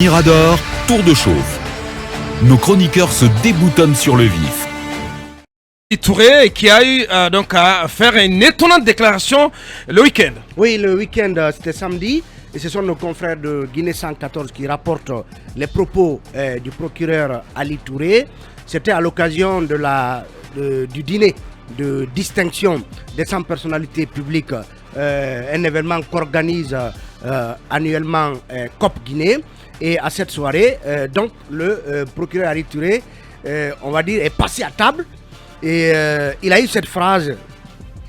Mirador, tour de chauffe. Nos chroniqueurs se déboutonnent sur le vif. Touré qui a eu donc à faire une étonnante déclaration le week-end. Oui, le week-end, c'était samedi. Et ce sont nos confrères de Guinée 114 qui rapportent les propos du procureur Ali Touré. C'était à l'occasion du dîner de distinction des 100 personnalités publiques, un événement qu'organise annuellement COP Guinée. Et à cette soirée, donc le procureur Ali Touré, on va dire, est passé à table. Et il a eu cette phrase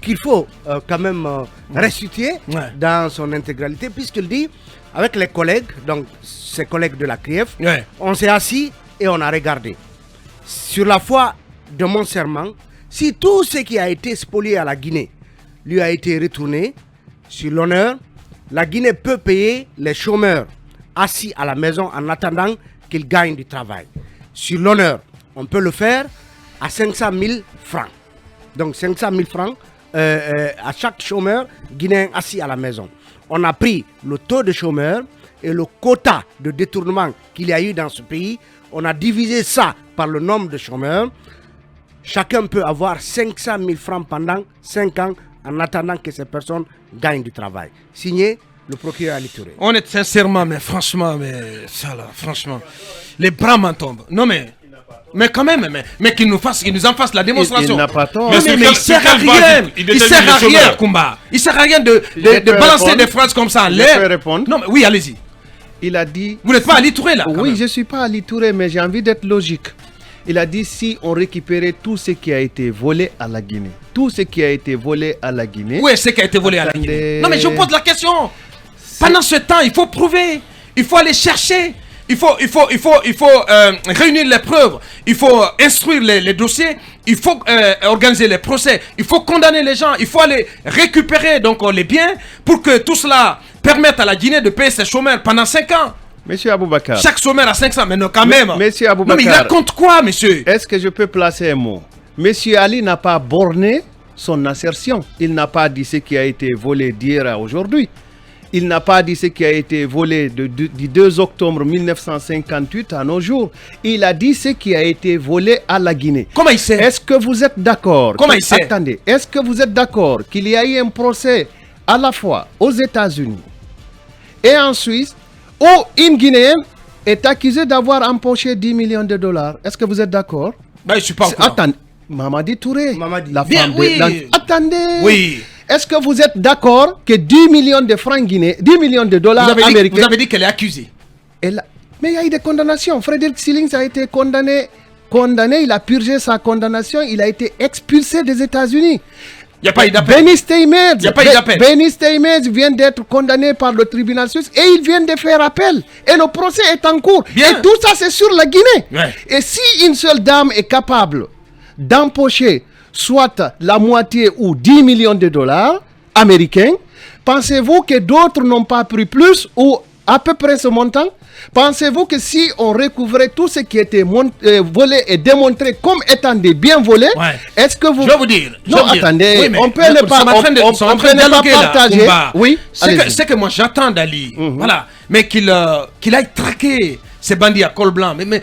qu'il faut quand même restituer dans son intégralité, puisqu'il dit, avec les collègues, donc ses collègues de la CRIEF, on s'est assis et on a regardé. Sur la foi de mon serment, si tout ce qui a été spolié à la Guinée lui a été retourné, sur l'honneur, la Guinée peut payer les chômeurs assis à la maison en attendant qu'ils gagnent du travail. Sur l'honneur, on peut le faire à 500 000 francs. Donc 500 000 francs à chaque chômeur guinéen assis à la maison. On a pris le taux de chômeurs et le quota de détournement qu'il y a eu dans ce pays. On a divisé ça par le nombre de chômeurs. Chacun peut avoir 500 000 francs pendant 5 ans en attendant que ces personnes gagnent du travail. Signé le procureur Ali Touré. On est sincèrement, mais franchement, mais ça là, franchement, les bras m'en tombent. Non mais quand même, mais qu'il nous en fasse la démonstration. Il n'a pas tort. Mais il sert à rien. Il sert à rien, Kumba. Il sert à rien de balancer des phrases comme ça en l'air. Je peux répondre. Non, mais oui, allez-y. Il a dit. Vous n'êtes pas Ali Touré là. Oui, je ne suis pas Ali Touré, mais j'ai envie d'être logique. Il a dit si on récupérait tout ce qui a été volé à la Guinée. Tout ce qui a été volé à la Guinée. Où est ce qui a été volé à la Guinée? Non, mais je pose la question. Pendant ce temps, il faut prouver. Il faut aller chercher. Il faut réunir les preuves, il faut instruire les dossiers, il faut organiser les procès, il faut condamner les gens, il faut aller récupérer donc les biens pour que tout cela permette à la Guinée de payer ses chômeurs pendant 5 ans. Monsieur Aboubakar. Chaque chômeur a 500, mais non quand même. Monsieur Aboubakar. Non mais il raconte quoi, monsieur? Est-ce que je peux placer un mot? Monsieur Ali n'a pas borné son assertion. Il n'a pas dit ce qui a été volé d'hier à aujourd'hui. Il n'a pas dit ce qui a été volé du 2 octobre 1958 à nos jours. Il a dit ce qui a été volé à la Guinée. Comment il sait? Est-ce que vous êtes d'accord? Comment il sait? Attendez, est-ce que vous êtes d'accord qu'il y a eu un procès à la fois aux États-Unis et en Suisse où une Guinéenne est accusée d'avoir empoché 10 millions de dollars? Est-ce que vous êtes d'accord? Ben, je suis pas au courant. Attendez, Mamadi Touré, la bien, femme oui. Attendez. Oui. Est-ce que vous êtes d'accord que 10 millions de francs guinéens, 10 millions de dollars américains... Vous avez dit qu'elle est accusée. Mais il y a eu des condamnations. Frédéric Sillings a été condamné, il a purgé sa condamnation, il a été expulsé des États-Unis. Il n'y a pas eu d'appel. Benny Steinmetz vient d'être condamné par le tribunal suisse et il vient de faire appel. Et le procès est en cours. Bien. Et tout ça, c'est sur la Guinée. Ouais. Et si une seule dame est capable d'empocher soit la moitié ou 10 millions de dollars américains, pensez-vous que d'autres n'ont pas pris plus ou à peu près ce montant? Pensez-vous que si on recouvrait tout ce qui était volé et démontré comme étant des biens volés, est-ce que vous... Je vais vous dire. Non, attendez, oui, on peut ne pas partager. Oui, c'est que moi j'attends d'Ali, voilà, mais qu'il aille traquer ces bandits à col blanc. Mais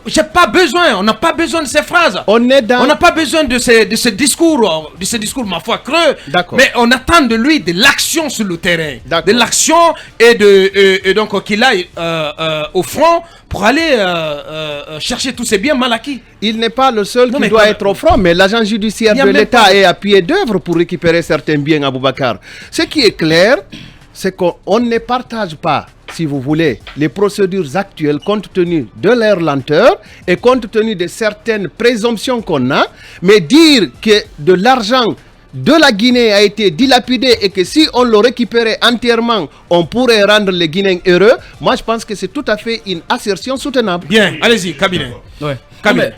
j'ai pas besoin, on n'a pas besoin de ces phrases. On n'a pas besoin de ce discours, ma foi, creux. Mais on attend de lui de l'action sur le terrain. De l'action et donc qu'il aille au front pour aller chercher tous ces biens mal acquis. Il n'est pas le seul qui doit être au front, mais l'agent judiciaire de l'État est à pied d'œuvre pour récupérer certains biens à Boubacar. Ce qui est clair, c'est qu'on ne partage pas, si vous voulez, les procédures actuelles compte tenu de leur lenteur et compte tenu de certaines présomptions qu'on a, mais dire que de l'argent de la Guinée a été dilapidé et que si on le récupérait entièrement, on pourrait rendre les Guinéens heureux, moi je pense que c'est tout à fait une assertion soutenable. Bien, allez-y, cabinet. Ouais.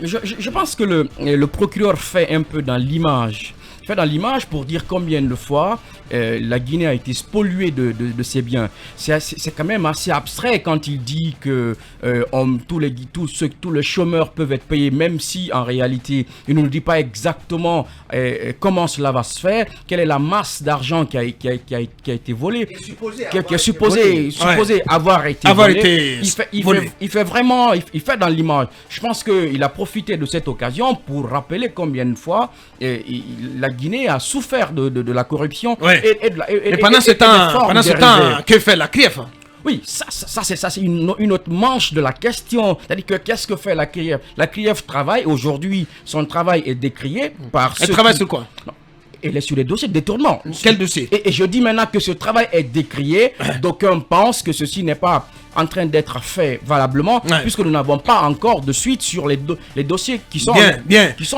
Je pense que le procureur fait un peu dans l'image dans l'image pour dire combien de fois la Guinée a été spoliée de ses biens. C'est quand même assez abstrait quand il dit que tous les chômeurs peuvent être payés, même si en réalité il ne nous dit pas exactement comment cela va se faire, quelle est la masse d'argent qui a été volée, qui est supposé avoir été volé. Il fait dans l'image. Je pense qu'il a profité de cette occasion pour rappeler combien de fois la Guinée a souffert de la corruption. Et pendant ce temps, que fait la CRIEF? Oui, ça c'est une autre manche de la question. C'est-à-dire que qu'est-ce que fait la CRIEF? La CRIEF travaille. Aujourd'hui, son travail est décrié par Elle travaille sur quoi? Non. Elle est sur les dossiers de détournement. Quel dossier? Et je dis maintenant que ce travail est décrié. D'aucuns pensent que ceci n'est pas en train d'être fait valablement, puisque nous n'avons pas encore de suite sur les dossiers qui sont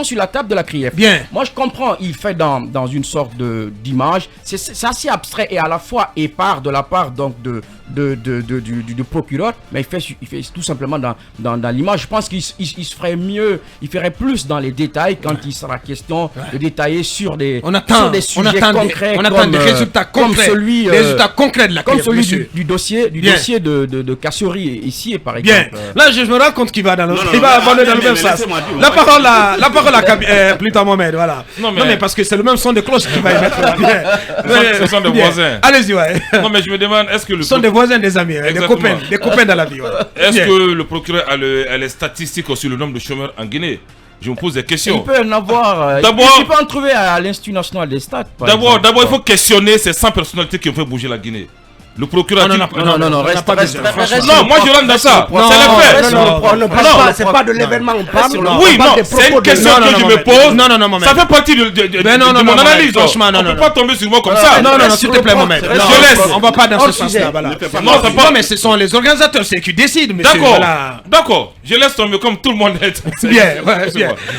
sur la table de la CRIEF. Moi, je comprends, il fait dans une sorte d'image. C'est assez abstrait et à la fois épars de la part donc du procureur, mais il fait tout simplement dans l'image. Je pense qu'il se ferait mieux, il ferait plus dans les détails quand il sera question de détailler sur des sujets concrets. On attend des résultats concrets, des résultats concrets de la CRIEF. Comme celui du dossier de Kassouri ici et par exemple. Là, je me rends compte qu'il va dans le même sens. La parole à plutôt Mohamed, voilà. Non mais parce que c'est le même son de cloche qui va y mettre. Ce sont des voisins. Allez-y, ouais. Non mais je me demande, est-ce que ce sont des voisins, des amis, des copains dans la vie. Est-ce que le procureur a les statistiques sur le nombre de chômeurs en Guinée? Je me pose des questions. Il peut en avoir. D'abord, il peut en trouver à l'Institut national des stats. D'abord, il faut questionner ces 100 personnalités qui ont fait bouger la Guinée. Le procureur non, reste. Non, moi je rentre dans ça. C'est les faits. Non, c'est pas de l'événement, on parle. Oui, non, c'est une question que je me pose. Non, ça fait partie de mon analyse. Franchement, on ne peut pas tomber sur moi comme ça. Non, s'il te plaît, Mohamed. Je laisse. On va pas dans ce sens-là. Non, mais ce sont les organisateurs, c'est qui décident, monsieur. D'accord. Je laisse tomber comme tout le monde est. Bien.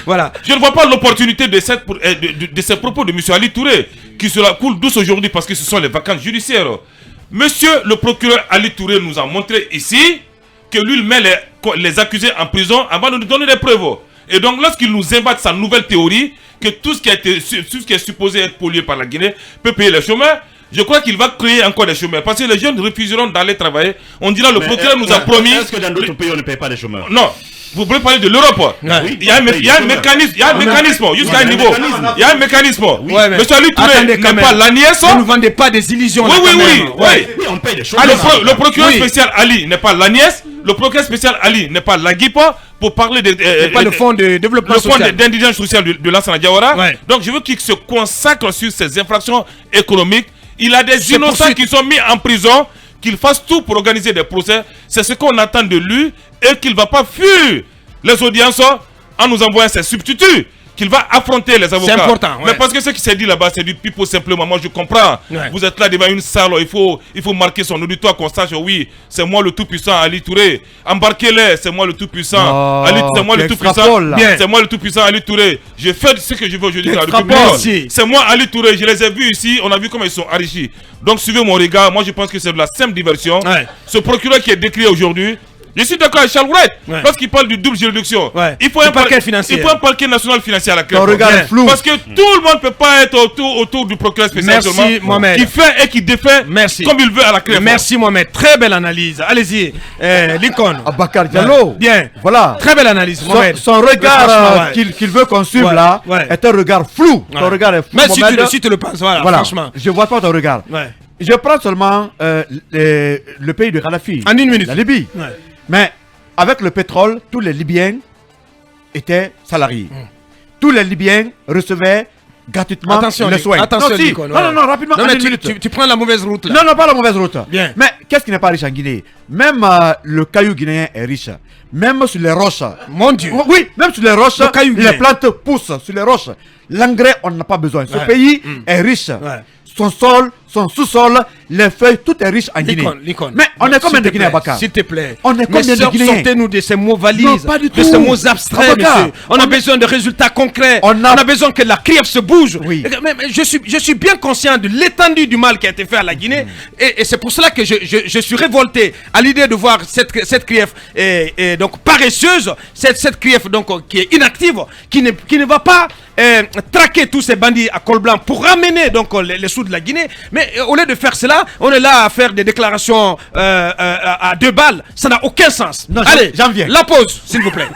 Voilà. Je ne vois pas l'opportunité de ces propos de M. Ali Touré qui se la coule douce aujourd'hui parce que ce sont les vacances judiciaires. Monsieur le procureur Ali Touré nous a montré ici que lui met les accusés en prison avant de nous donner des preuves. Et donc lorsqu'il nous imbat sa nouvelle théorie, que tout ce qui est supposé être pollué par la Guinée peut payer les chômeurs, je crois qu'il va créer encore des chômeurs. Parce que les jeunes refuseront d'aller travailler. On dira le procureur nous a promis... Est-ce que dans d'autres pays on ne paye pas les chômeurs? Non. Vous voulez parler de l'Europe? Il y a un mécanisme, jusqu'à un niveau. Il y a un mécanisme. Monsieur Ali Touré n'est pas l'ANIES. Ne nous vendez pas des illusions. Oui. On paye les chômeurs. Le procureur spécial Ali n'est pas l'ANIES. Le procureur spécial Ali n'est pas l'AGIPA pour parler de... pas le fonds de développement social. Le fonds d'indigence sociale de Lansana Diawara. Donc je veux qu'il se consacre sur ces infractions économiques. Il a des innocents qui sont mis en prison, qu'il fasse tout pour organiser des procès. C'est ce qu'on attend de lui et qu'il ne va pas fuir les audiences en nous envoyant ses substituts, qu'il va affronter les avocats. C'est important. Mais parce que ce qui s'est dit là-bas, c'est du pipeau simplement. Moi, je comprends. Vous êtes là devant une salle, il faut marquer son auditoire qu'on sache, oui, c'est moi le tout-puissant Ali Touré. Embarquez-les, c'est moi le tout-puissant. C'est moi le tout-puissant. C'est moi le tout-puissant Ali Touré. Je fais ce que je veux aujourd'hui dans le public. C'est moi Ali Touré. Je les ai vus ici. On a vu comment ils sont enrichis. Donc, suivez mon regard. Moi, je pense que c'est de la simple diversion. Ce procureur qui est décrit aujourd'hui, je suis d'accord avec Charles Wright lorsqu'il parle du double juridiction. Il faut un parquet financier. Il faut un parquet national financier à la clé. Parce que tout le monde ne peut pas être autour du procureur spécial. Merci Mohamed. Qui fait et qui défait comme il veut à la clé. Merci Mohamed. Très belle analyse. Allez-y. Lincoln. Abakar Diallo. Bien. Voilà. Très belle analyse. Mohamed. Son regard qu'il veut qu'on suive là est un regard flou. Ton regard est flou. Mais si tu le penses, voilà. Franchement. Je vois pas ton regard. Je prends seulement le pays de Kadhafi. En une minute. La Libye. Mais avec le pétrole, tous les Libyens étaient salariés. Tous les Libyens recevaient gratuitement les soins. Attention, non, rapidement. Non, mais tu prends la mauvaise route là. Non, pas la mauvaise route. Bien. Mais qu'est-ce qui n'est pas riche en Guinée? Même le caillou guinéen est riche. Même sur les roches. Mon Dieu. Oui, même sur les roches, les plantes poussent sur les roches. L'engrais, on n'a pas besoin. Ce pays est riche. Son sol, son sous-sol, les feuilles, tout est riche en Guinée. Mais on est combien de Guinéens, Abakar? S'il te plaît. On est combien de Guinéens? Sortez-nous de ces mots valises, non, pas du tout. de ces mots abstraits, monsieur. On a besoin de résultats concrets. On a besoin que la CRIEF se bouge. Oui. Mais je suis bien conscient de l'étendue du mal qui a été fait à la Guinée. Et c'est pour cela que je suis révolté à l'idée de voir cette CRIEF donc paresseuse, cette CRIEF donc, qui est inactive, qui ne va pas traquer tous ces bandits à col blanc pour ramener donc les sous de la Guinée. Mais au lieu de faire cela, on est là à faire des déclarations à 2 balles. Ça n'a aucun sens. Non, allez, j'en viens. La pause, s'il vous plaît.